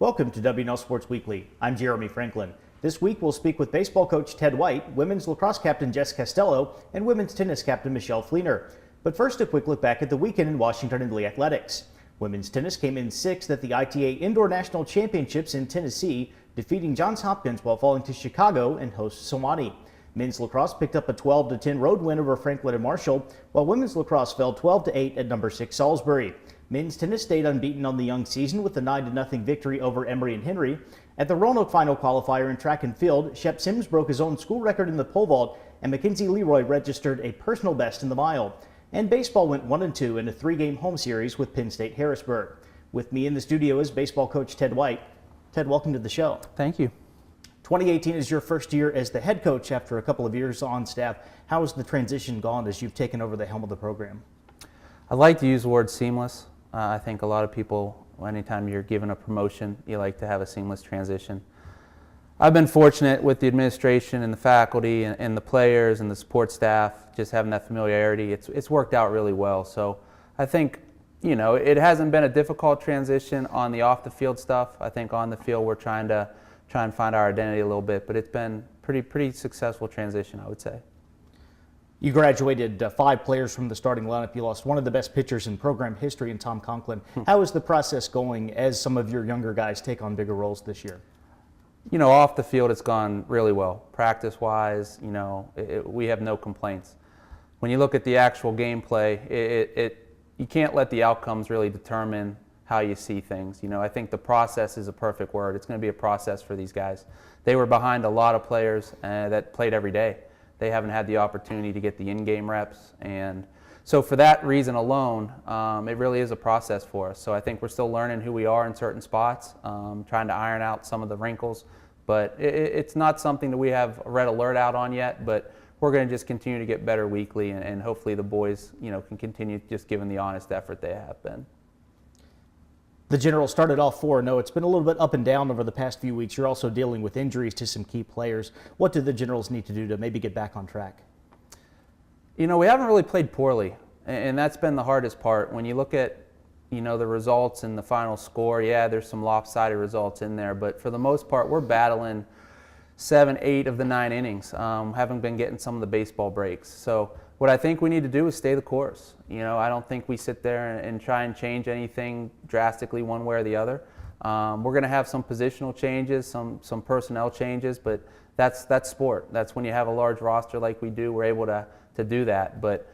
Welcome to WNL Sports Weekly. I'm Jeremy Franklin. This week we'll speak with baseball coach Ted White, women's lacrosse captain Jess Castelo, and women's tennis captain Michelle Fleener. But first, a quick look back at the weekend in Washington and Lee athletics. Women's tennis came in sixth at the ITA Indoor National Championships in Tennessee, defeating Johns Hopkins while falling to Chicago and host Sewanee. Men's lacrosse picked up a 12-10 road win over Franklin and Marshall, while women's lacrosse fell 12-8 at number 6 Salisbury. Men's tennis stayed unbeaten on the young season with a 9-0 victory over Emory and Henry. At the Roanoke final qualifier in track and field, Shep Sims broke his own school record in the pole vault, and Mackenzie Leroy registered a personal best in the mile. And baseball went 1-2 in a 3-game home series with Penn State Harrisburg. With me in the studio is baseball coach Ted White. Ted, welcome to the show. Thank you. 2018 is your first year as the head coach after a couple of years on staff. How has the transition gone as you've taken over the helm of the program? I like to use the word seamless. I think a lot of people, anytime you're given a promotion, you like to have a seamless transition. I've been fortunate with the administration and the faculty and the players and the support staff, just having that familiarity. It's worked out really well. So I think, you know, it hasn't been a difficult transition on the off the field stuff. I think on the field we're trying to find our identity a little bit, but it's been pretty successful transition, I would say. You graduated 5 players from the starting lineup. You lost one of the best pitchers in program history in Tom Conklin. How is the process going as some of your younger guys take on bigger roles this year? You know, off the field it's gone really well. Practice-wise, you know, we have no complaints. When you look at the actual gameplay, you can't let the outcomes really determine how you see things. You know, I think the process is a perfect word. It's going to be a process for these guys. They were behind a lot of players that played every day. They haven't had the opportunity to get the in-game reps, and so for that reason alone, it really is a process for us. So I think we're still learning who we are in certain spots, trying to iron out some of the wrinkles, but it's not something that we have a red alert out on yet, but we're going to just continue to get better weekly, and hopefully the boys, you know, can continue just giving the honest effort they have been. The Generals started off 4-0. It's been a little bit up and down over the past few weeks. You're also dealing with injuries to some key players. What do the Generals need to do to maybe get back on track? You know, we haven't really played poorly, and that's been the hardest part. When you look at, you know, the results and the final score, yeah, there's some lopsided results in there, but for the most part, we're battling 7, 8 of the 9 innings. Haven't been getting some of the baseball breaks. So what I think we need to do is stay the course. You know, I don't think we sit there and try and change anything drastically one way or the other. We're going to have some positional changes, some personnel changes, but that's sport. That's when you have a large roster like we do, we're able to do that. But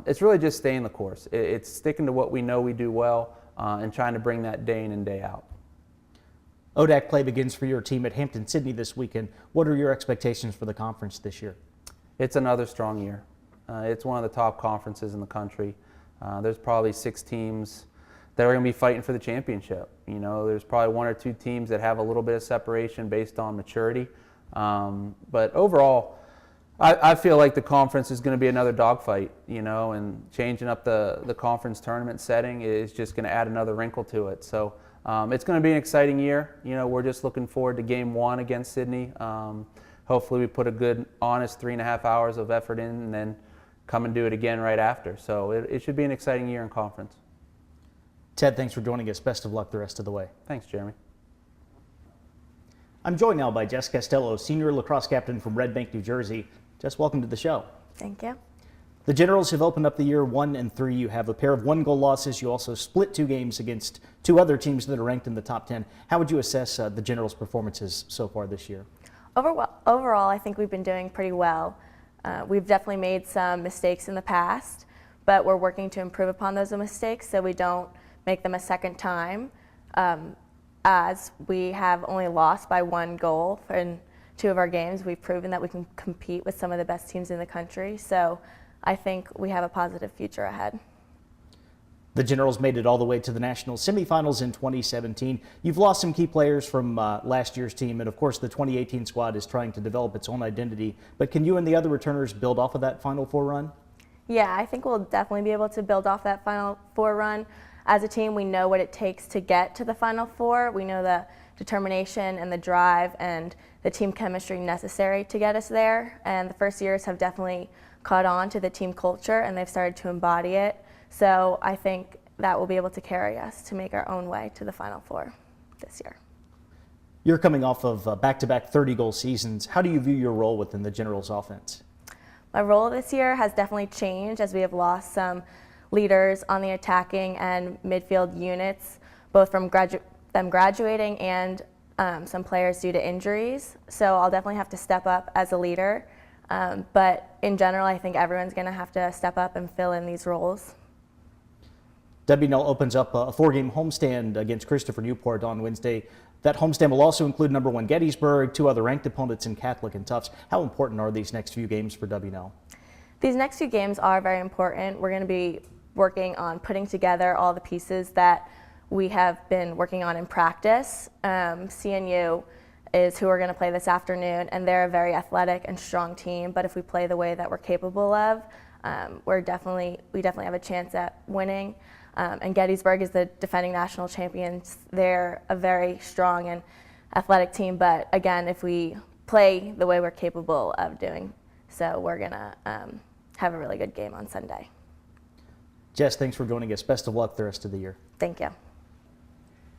it's really just staying the course. It's sticking to what we know we do well and trying to bring that day in and day out. ODAC play begins for your team at Hampton-Sydney this weekend. What are your expectations for the conference this year? It's another strong year. It's one of the top conferences in the country. There's probably 6 teams that are going to be fighting for the championship. You know, there's probably 1 or 2 teams that have a little bit of separation based on maturity. But overall, I feel like the conference is going to be another dogfight, you know, and changing up the conference tournament setting is just going to add another wrinkle to it. So it's going to be an exciting year. You know, we're just looking forward to Game 1 against Sydney. Hopefully we put a good, honest 3.5 hours of effort in and then come and do it again right after. So it should be an exciting year in conference. Ted, thanks for joining us. Best of luck the rest of the way. Thanks, Jeremy. I'm joined now by Jess Castelo, senior lacrosse captain from Red Bank, New Jersey. Jess, welcome to the show. Thank you. The Generals have opened up the year 1-3. You have a pair of 1-goal losses. You also split 2 games against 2 other teams that are ranked in the top 10. How would you assess the Generals' performances so far this year? Overall, I think we've been doing pretty well. We've definitely made some mistakes in the past, but we're working to improve upon those mistakes so we don't make them a second time. As we have only lost by 1 goal in 2 of our games, we've proven that we can compete with some of the best teams in the country. So I think we have a positive future ahead. The Generals made it all the way to the national semifinals in 2017. You've lost some key players from last year's team, and of course the 2018 squad is trying to develop its own identity. But can you and the other returners build off of that Final Four run? Yeah, I think we'll definitely be able to build off that Final Four run. As a team, we know what it takes to get to the Final Four. We know the determination and the drive and the team chemistry necessary to get us there. And the first years have definitely caught on to the team culture, and they've started to embody it. So I think that will be able to carry us to make our own way to the Final Four this year. You're coming off of back-to-back 30-goal seasons. How do you view your role within the Generals offense? My role this year has definitely changed as we have lost some leaders on the attacking and midfield units, both from them graduating and some players due to injuries. So I'll definitely have to step up as a leader. But in general, I think everyone's going to have to step up and fill in these roles. WNL opens up a 4-game homestand against Christopher Newport on Wednesday. That homestand will also include #1 Gettysburg, 2 other ranked opponents in Catholic and Tufts. How important are these next few games for WNL? These next few games are very important. We're going to be working on putting together all the pieces that we have been working on in practice. CNU is who we're going to play this afternoon, and they're a very athletic and strong team. But if we play the way that we're capable of, we definitely have a chance at winning. And Gettysburg is the defending national champions. They're a very strong and athletic team. But again, if we play the way we're capable of doing, so we're gonna have a really good game on Sunday. Jess, thanks for joining us. Best of luck the rest of the year. Thank you.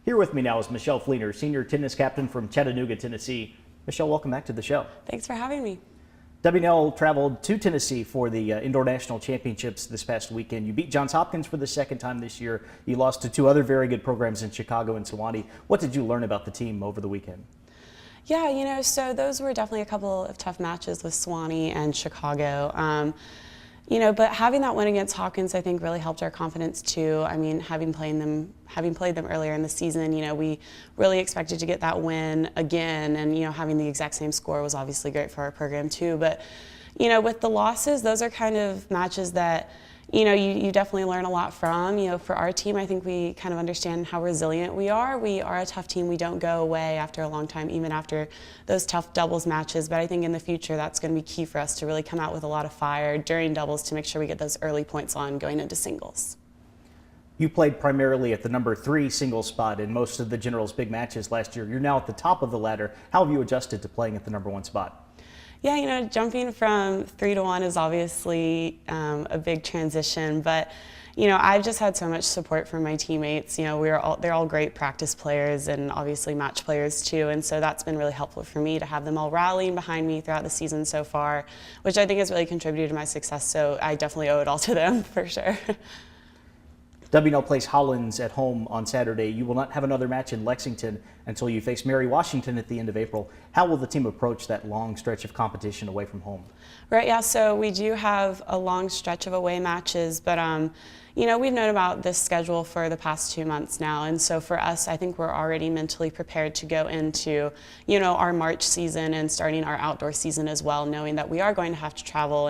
Here with me now is Michelle Fleener, senior tennis captain from Chattanooga, Tennessee. Michelle, welcome back to the show. Thanks for having me. WNL traveled to Tennessee for the Indoor National Championships this past weekend. You beat Johns Hopkins for the second time this year. You lost to 2 other very good programs in Chicago and Sewanee. What did you learn about the team over the weekend? Yeah, so those were definitely a couple of tough matches with Sewanee and Chicago. But having that win against Hopkins, I think, really helped our confidence too. I mean, having played them earlier in the season, we really expected to get that win again, and having the exact same score was obviously great for our program too. But with the losses, those are kind of matches that you definitely learn a lot from. For our team, I think we kind of understand how resilient we are. We are a tough team. We don't go away after a long time, even after those tough doubles matches. But I think in the future, that's going to be key for us to really come out with a lot of fire during doubles to make sure we get those early points on going into singles. You played primarily at the #3 singles spot in most of the Generals' big matches last year. You're now at the top of the ladder. How have you adjusted to playing at the #1 spot? Yeah, jumping from 3 to 1 is obviously a big transition, but I've just had so much support from my teammates. They're all great practice players and obviously match players too, and so that's been really helpful for me to have them all rallying behind me throughout the season so far, which I think has really contributed to my success. So I definitely owe it all to them for sure. WNL plays Hollins at home on Saturday. You will not have another match in Lexington until you face Mary Washington at the end of April. How will the team approach that long stretch of competition away from home? Right, yeah, so we do have a long stretch of away matches, but we've known about this schedule for the past 2 months now, and so for us, I think we're already mentally prepared to go into, our March season and starting our outdoor season as well, knowing that we are going to have to travel.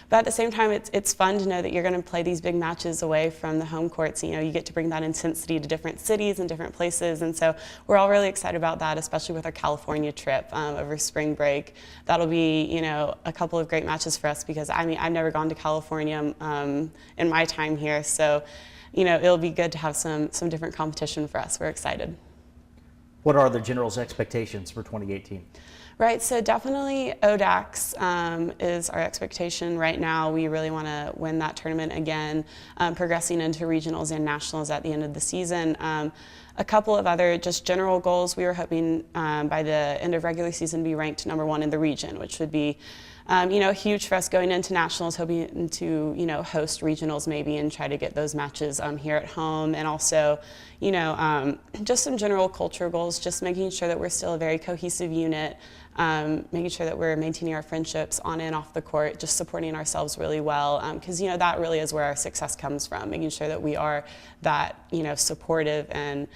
But at the same time, it's fun to know that you're going to play these big matches away from the home courts. You get to bring that intensity to different cities and different places, and so we're all really excited about that, especially with our California trip over spring break. That'll be, a couple of great matches for us because, I've never gone to California in my time here. So, it'll be good to have some different competition for us. We're excited. What are the Generals' expectations for 2018? Right, so definitely ODAX is our expectation right now. We really want to win that tournament again, progressing into regionals and nationals at the end of the season. A couple of other just general goals. We were hoping by the end of regular season to be ranked #1 in the region, which would be huge for us going into nationals, hoping to, host regionals maybe and try to get those matches here at home. And also, just some general culture goals, just making sure that we're still a very cohesive unit, making sure that we're maintaining our friendships on and off the court, just supporting ourselves really well. Because, that really is where our success comes from, making sure that we are that, supportive and,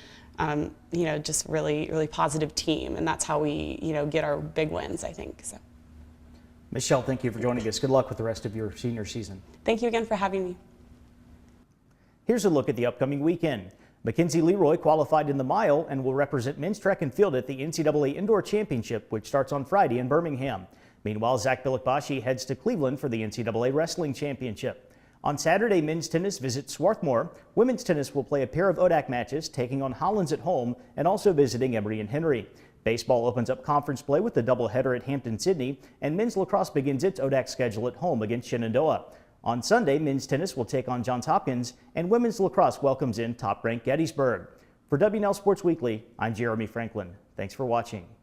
just really, really positive team. And that's how we, get our big wins, I think. So. Michelle, thank you for joining us. Good luck with the rest of your senior season. Thank you again for having me. Here's a look at the upcoming weekend. Mackenzie Leroy qualified in the mile and will represent men's track and field at the NCAA Indoor Championship, which starts on Friday in Birmingham. Meanwhile, Zach Bilikbashi heads to Cleveland for the NCAA Wrestling Championship. On Saturday, men's tennis visits Swarthmore. Women's tennis will play a pair of ODAC matches, taking on Hollins at home and also visiting Emory and Henry. Baseball opens up conference play with the doubleheader at Hampton-Sydney, and men's lacrosse begins its ODAC schedule at home against Shenandoah. On Sunday, men's tennis will take on Johns Hopkins, and women's lacrosse welcomes in top-ranked Gettysburg. For WNL Sports Weekly, I'm Jeremy Franklin. Thanks for watching.